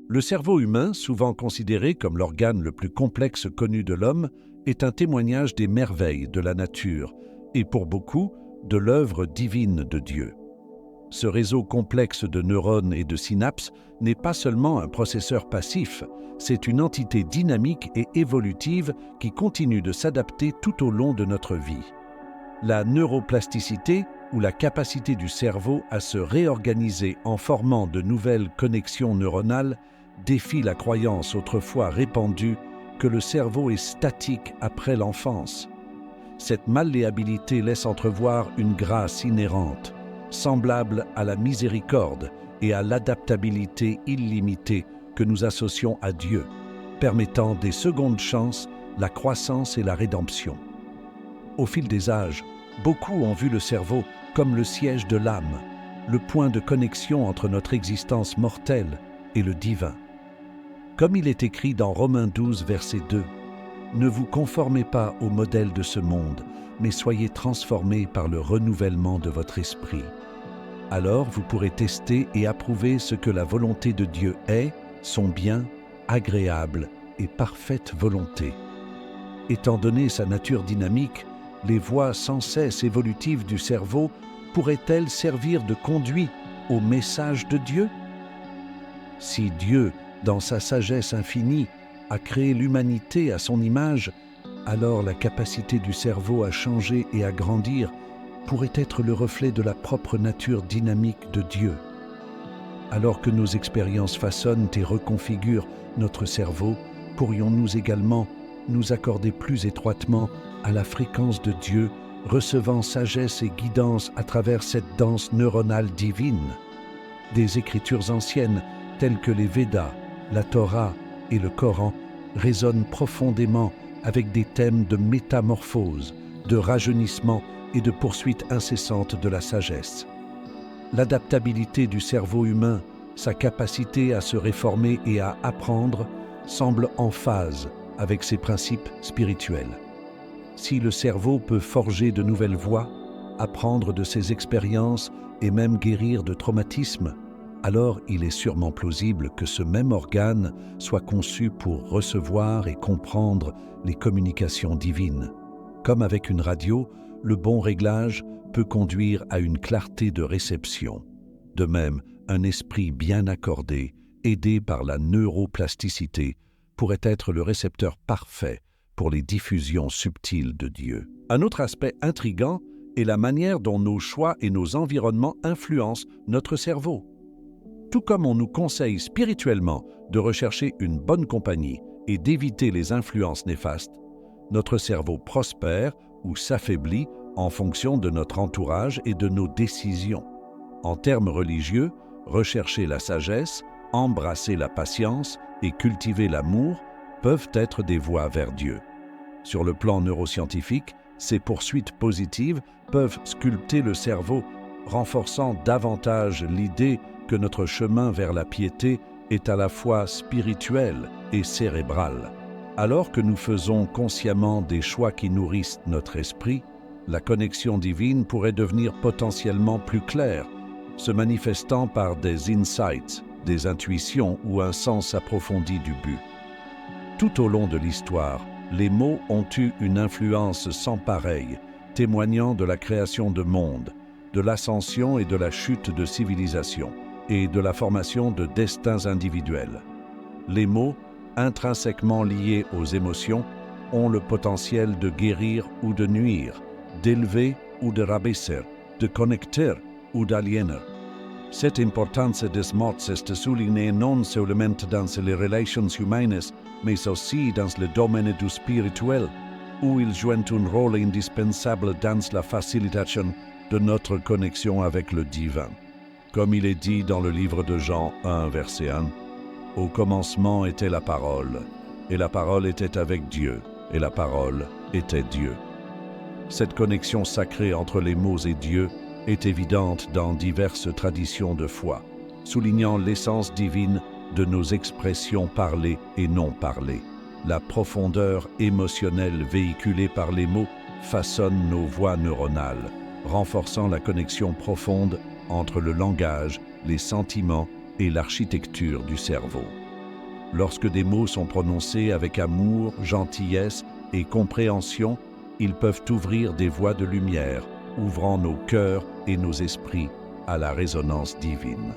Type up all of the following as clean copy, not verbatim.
Le cerveau humain, souvent considéré comme l'organe le plus complexe connu de l'homme, est un témoignage des merveilles de la nature et pour beaucoup, de l'œuvre divine de Dieu. Ce réseau complexe de neurones et de synapses n'est pas seulement un processeur passif, c'est une entité dynamique et évolutive qui continue de s'adapter tout au long de notre vie. La neuroplasticité, ou la capacité du cerveau à se réorganiser en formant de nouvelles connexions neuronales, défie la croyance autrefois répandue que le cerveau est statique après l'enfance. Cette malléabilité laisse entrevoir une grâce inhérente, semblable à la miséricorde et à l'adaptabilité illimitée que nous associons à Dieu, permettant des secondes chances, la croissance et la rédemption. Au fil des âges, beaucoup ont vu le cerveau comme le siège de l'âme, le point de connexion entre notre existence mortelle et le divin. Comme il est écrit dans Romains 12, verset 2, « Ne vous conformez pas au modèle de ce monde, mais soyez transformés par le renouvellement de votre esprit. Alors vous pourrez tester et approuver ce que la volonté de Dieu est, son bien, agréable et parfaite volonté. » Étant donné sa nature dynamique, les voies sans cesse évolutives du cerveau pourraient-elles servir de conduit au message de Dieu? Si Dieu, dans sa sagesse infinie, a créé l'humanité à son image, alors la capacité du cerveau à changer et à grandir pourrait être le reflet de la propre nature dynamique de Dieu. Alors que nos expériences façonnent et reconfigurent notre cerveau, pourrions-nous également nous accorder plus étroitement à la fréquence de Dieu, recevant sagesse et guidance à travers cette danse neuronale divine. Des écritures anciennes telles que les Védas, la Torah et le Coran résonnent profondément avec des thèmes de métamorphose, de rajeunissement et de poursuite incessante de la sagesse. L'adaptabilité du cerveau humain, sa capacité à se réformer et à apprendre, semble en phase avec ses principes spirituels. Si le cerveau peut forger de nouvelles voies, apprendre de ses expériences et même guérir de traumatismes, alors il est sûrement plausible que ce même organe soit conçu pour recevoir et comprendre les communications divines. Comme avec une radio, le bon réglage peut conduire à une clarté de réception. De même, un esprit bien accordé, aidé par la neuroplasticité, pourrait être le récepteur parfait pour les diffusions subtiles de Dieu. Un autre aspect intrigant est la manière dont nos choix et nos environnements influencent notre cerveau. Tout comme on nous conseille spirituellement de rechercher une bonne compagnie et d'éviter les influences néfastes, notre cerveau prospère ou s'affaiblit en fonction de notre entourage et de nos décisions. En termes religieux, rechercher la sagesse, embrasser la patience et cultiver l'amour peuvent être des voies vers Dieu. Sur le plan neuroscientifique, ces poursuites positives peuvent sculpter le cerveau, renforçant davantage l'idée que notre chemin vers la piété est à la fois spirituel et cérébral. Alors que nous faisons consciemment des choix qui nourrissent notre esprit, la connexion divine pourrait devenir potentiellement plus claire, se manifestant par des insights, des intuitions ou un sens approfondi du but. Tout au long de l'histoire, les mots ont eu une influence sans pareille, témoignant de la création de mondes, de l'ascension et de la chute de civilisations, et de la formation de destins individuels. Les mots, intrinsèquement liés aux émotions, ont le potentiel de guérir ou de nuire, d'élever ou de rabaisser, de connecter ou d'aliéner. Cette importance des mots est soulignée non seulement dans les relations humaines, mais aussi dans le domaine du spirituel, où ils jouent un rôle indispensable dans la facilitation de notre connexion avec le divin. Comme il est dit dans le livre de Jean 1, verset 1, « Au commencement était la parole, et la parole était avec Dieu, et la parole était Dieu. » Cette connexion sacrée entre les mots et Dieu est évidente dans diverses traditions de foi, soulignant l'essence divine de nos expressions parlées et non parlées. La profondeur émotionnelle véhiculée par les mots façonne nos voies neuronales, renforçant la connexion profonde entre le langage, les sentiments et l'architecture du cerveau. Lorsque des mots sont prononcés avec amour, gentillesse et compréhension, ils peuvent ouvrir des voies de lumière, ouvrant nos cœurs et nos esprits à la résonance divine.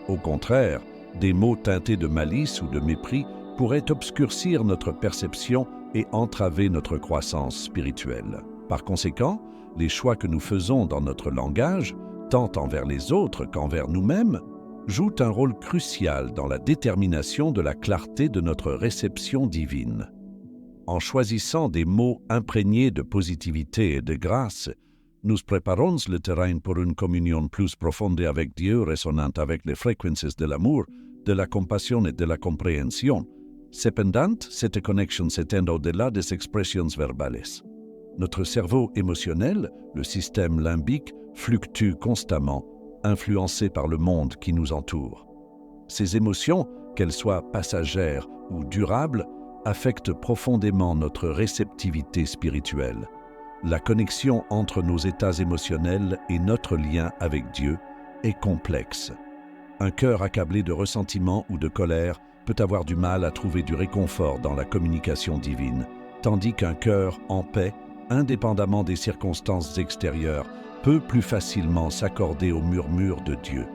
Au contraire, des mots teintés de malice ou de mépris pourraient obscurcir notre perception et entraver notre croissance spirituelle. Par conséquent, les choix que nous faisons dans notre langage, tant envers les autres qu'envers nous-mêmes, jouent un rôle crucial dans la détermination de la clarté de notre réception divine. En choisissant des mots imprégnés de positivité et de grâce, nous préparons le terrain pour une communion plus profonde avec Dieu, résonnante avec les fréquences de l'amour, de la compassion et de la compréhension. Cependant, cette connexion s'étend au-delà des expressions verbales. Notre cerveau émotionnel, le système limbique, fluctue constamment, influencé par le monde qui nous entoure. Ces émotions, qu'elles soient passagères ou durables, affectent profondément notre réceptivité spirituelle. La connexion entre nos états émotionnels et notre lien avec Dieu est complexe. Un cœur accablé de ressentiment ou de colère peut avoir du mal à trouver du réconfort dans la communication divine, tandis qu'un cœur en paix, indépendamment des circonstances extérieures, peut plus facilement s'accorder au murmure de Dieu.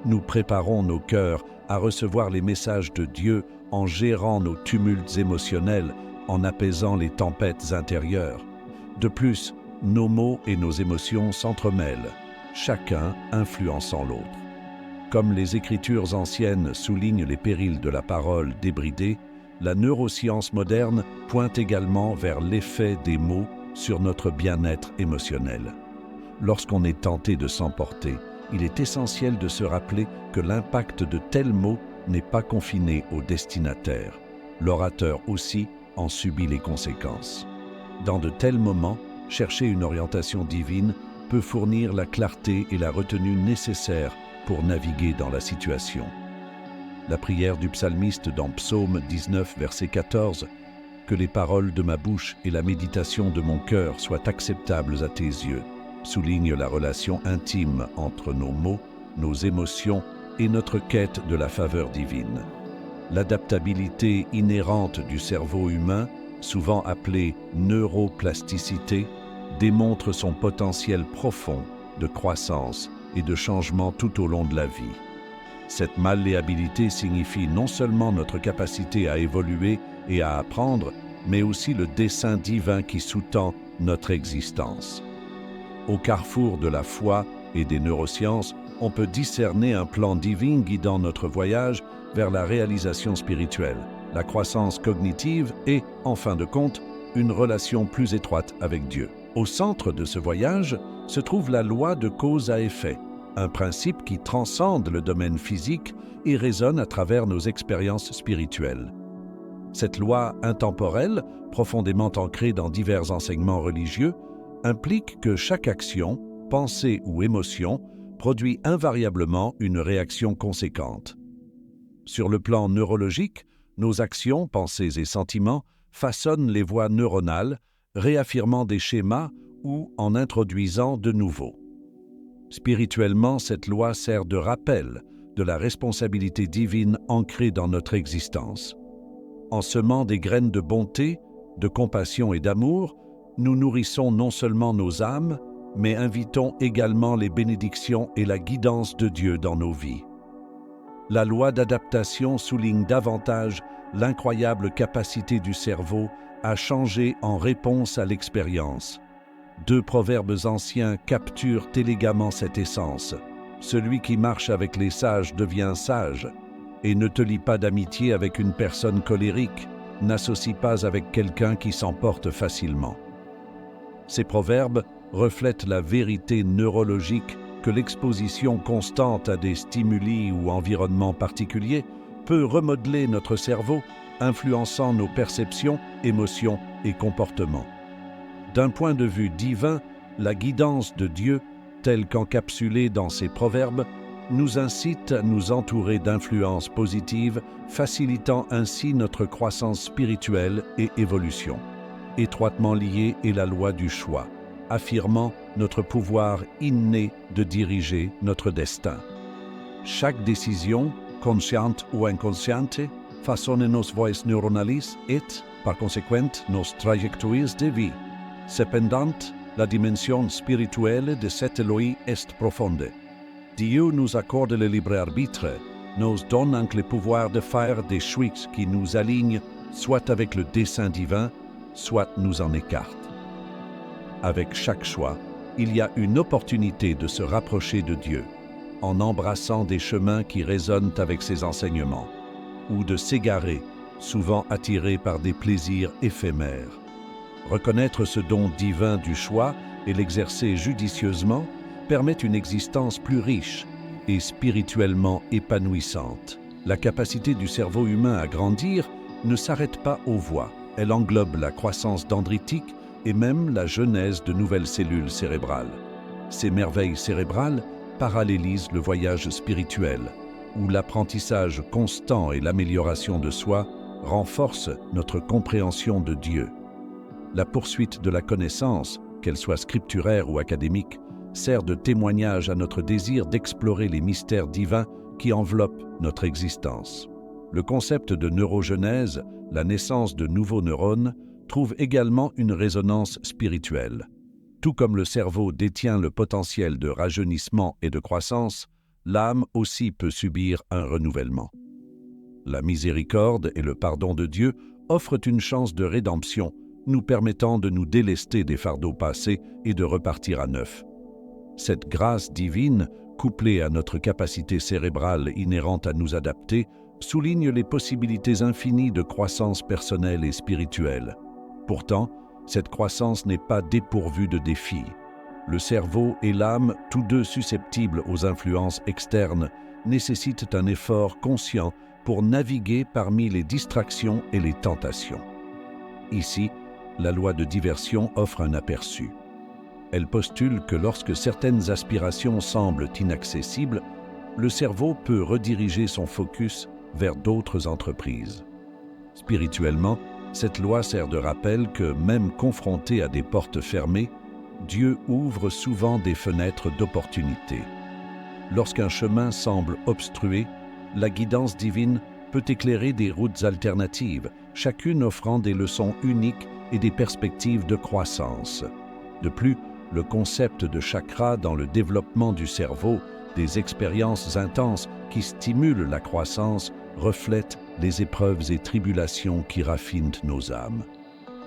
Nous préparons nos cœurs à recevoir les messages de Dieu en gérant nos tumultes émotionnels, en apaisant les tempêtes intérieures. De plus, nos mots et nos émotions s'entremêlent, chacun influençant l'autre. Comme les Écritures anciennes soulignent les périls de la parole débridée, la neuroscience moderne pointe également vers l'effet des mots sur notre bien-être émotionnel. Lorsqu'on est tenté de s'emporter, il est essentiel de se rappeler que l'impact de tels mots n'est pas confiné au destinataire. L'orateur aussi en subit les conséquences. Dans de tels moments, chercher une orientation divine peut fournir la clarté et la retenue nécessaires pour naviguer dans la situation. La prière du psalmiste dans Psaume 19, verset 14, « Que les paroles de ma bouche et la méditation de mon cœur soient acceptables à tes yeux », souligne la relation intime entre nos mots, nos émotions et notre quête de la faveur divine. L'adaptabilité inhérente du cerveau humain, souvent appelée neuroplasticité, démontre son potentiel profond de croissance et de changement tout au long de la vie. Cette malléabilité signifie non seulement notre capacité à évoluer et à apprendre, mais aussi le dessein divin qui sous-tend notre existence. Au carrefour de la foi et des neurosciences, on peut discerner un plan divin guidant notre voyage vers la réalisation spirituelle, la croissance cognitive et, en fin de compte, une relation plus étroite avec Dieu. Au centre de ce voyage se trouve la loi de cause à effet, un principe qui transcende le domaine physique et résonne à travers nos expériences spirituelles. Cette loi intemporelle, profondément ancrée dans divers enseignements religieux, implique que chaque action, pensée ou émotion produit invariablement une réaction conséquente. Sur le plan neurologique, nos actions, pensées et sentiments façonnent les voies neuronales, réaffirmant des schémas ou en introduisant de nouveaux. Spirituellement, cette loi sert de rappel de la responsabilité divine ancrée dans notre existence. En semant des graines de bonté, de compassion et d'amour, nous nourrissons non seulement nos âmes, mais invitons également les bénédictions et la guidance de Dieu dans nos vies. La loi d'adaptation souligne davantage l'incroyable capacité du cerveau à changer en réponse à l'expérience. Deux proverbes anciens capturent élégamment cette essence. « Celui qui marche avec les sages devient sage, et ne te lie pas d'amitié avec une personne colérique, n'associe pas avec quelqu'un qui s'emporte facilement. » Ces proverbes reflètent la vérité neurologique que l'exposition constante à des stimuli ou environnements particuliers peut remodeler notre cerveau, influençant nos perceptions, émotions et comportements. D'un point de vue divin, la guidance de Dieu, telle qu'encapsulée dans ces proverbes, nous incite à nous entourer d'influences positives, facilitant ainsi notre croissance spirituelle et évolution. Étroitement liée est la loi du choix, affirmant notre pouvoir inné de diriger notre destin. Chaque décision, consciente ou inconsciente, façonnent nos voies neuronales et, par conséquent, nos trajectoires de vie. Cependant, la dimension spirituelle de cette loi est profonde. Dieu nous accorde le libre arbitre, nous donne donc le pouvoir de faire des choix qui nous alignent soit avec le dessein divin, soit nous en écartent. Avec chaque choix, il y a une opportunité de se rapprocher de Dieu, en embrassant des chemins qui résonnent avec ses enseignements, ou de s'égarer, souvent attirés par des plaisirs éphémères. Reconnaître ce don divin du choix et l'exercer judicieusement permet une existence plus riche et spirituellement épanouissante. La capacité du cerveau humain à grandir ne s'arrête pas aux voies. Elle englobe la croissance dendritique et même la genèse de nouvelles cellules cérébrales. Ces merveilles cérébrales parallélisent le voyage spirituel, où l'apprentissage constant et l'amélioration de soi renforcent notre compréhension de Dieu. La poursuite de la connaissance, qu'elle soit scripturaire ou académique, sert de témoignage à notre désir d'explorer les mystères divins qui enveloppent notre existence. Le concept de neurogenèse, la naissance de nouveaux neurones, trouve également une résonance spirituelle. Tout comme le cerveau détient le potentiel de rajeunissement et de croissance, l'âme aussi peut subir un renouvellement. La miséricorde et le pardon de Dieu offrent une chance de rédemption, nous permettant de nous délester des fardeaux passés et de repartir à neuf. Cette grâce divine, couplée à notre capacité cérébrale inhérente à nous adapter, souligne les possibilités infinies de croissance personnelle et spirituelle. Pourtant, cette croissance n'est pas dépourvue de défis. Le cerveau et l'âme, tous deux susceptibles aux influences externes, nécessitent un effort conscient pour naviguer parmi les distractions et les tentations. Ici, la loi de diversion offre un aperçu. Elle postule que lorsque certaines aspirations semblent inaccessibles, le cerveau peut rediriger son focus vers d'autres entreprises. Spirituellement, cette loi sert de rappel que, même confronté à des portes fermées, Dieu ouvre souvent des fenêtres d'opportunité. Lorsqu'un chemin semble obstrué, la guidance divine peut éclairer des routes alternatives, chacune offrant des leçons uniques et des perspectives de croissance. De plus, le concept de chakra dans le développement du cerveau, des expériences intenses qui stimulent la croissance, reflète les épreuves et tribulations qui raffinent nos âmes.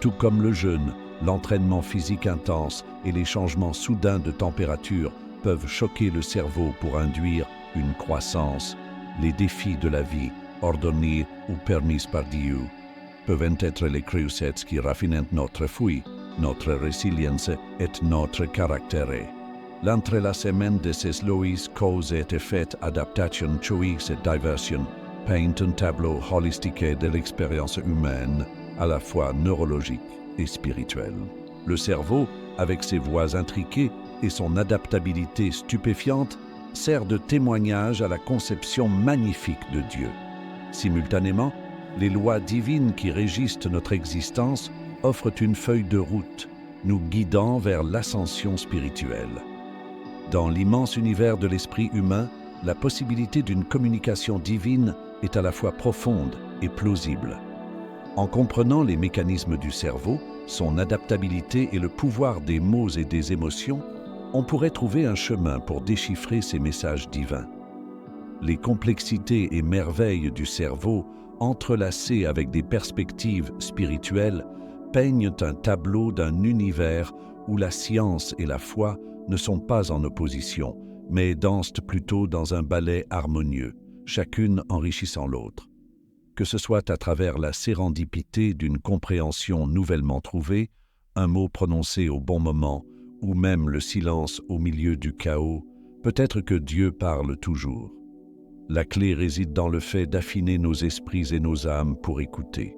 Tout comme le jeûne, l'entraînement physique intense et les changements soudains de température peuvent choquer le cerveau pour induire une croissance, les défis de la vie, ordonnés ou permis par Dieu, peuvent être les crucettes qui raffinent notre fouille, notre résilience et notre caractère. L'entrelacement de ces lois cause et effet adaptation choice et diversion peint un tableau holistique de l'expérience humaine, à la fois neurologique et spirituelle. Le cerveau, avec ses voies intriquées et son adaptabilité stupéfiante, sert de témoignage à la conception magnifique de Dieu. Simultanément, les lois divines qui régissent notre existence offrent une feuille de route, nous guidant vers l'ascension spirituelle. Dans l'immense univers de l'esprit humain, la possibilité d'une communication divine est à la fois profonde et plausible. En comprenant les mécanismes du cerveau, son adaptabilité et le pouvoir des mots et des émotions, on pourrait trouver un chemin pour déchiffrer ces messages divins. Les complexités et merveilles du cerveau, entrelacées avec des perspectives spirituelles, peignent un tableau d'un univers où la science et la foi ne sont pas en opposition, mais dansent plutôt dans un ballet harmonieux, chacune enrichissant l'autre. Que ce soit à travers la sérendipité d'une compréhension nouvellement trouvée, un mot prononcé au bon moment, ou même le silence au milieu du chaos, peut-être que Dieu parle toujours. La clé réside dans le fait d'affiner nos esprits et nos âmes pour écouter.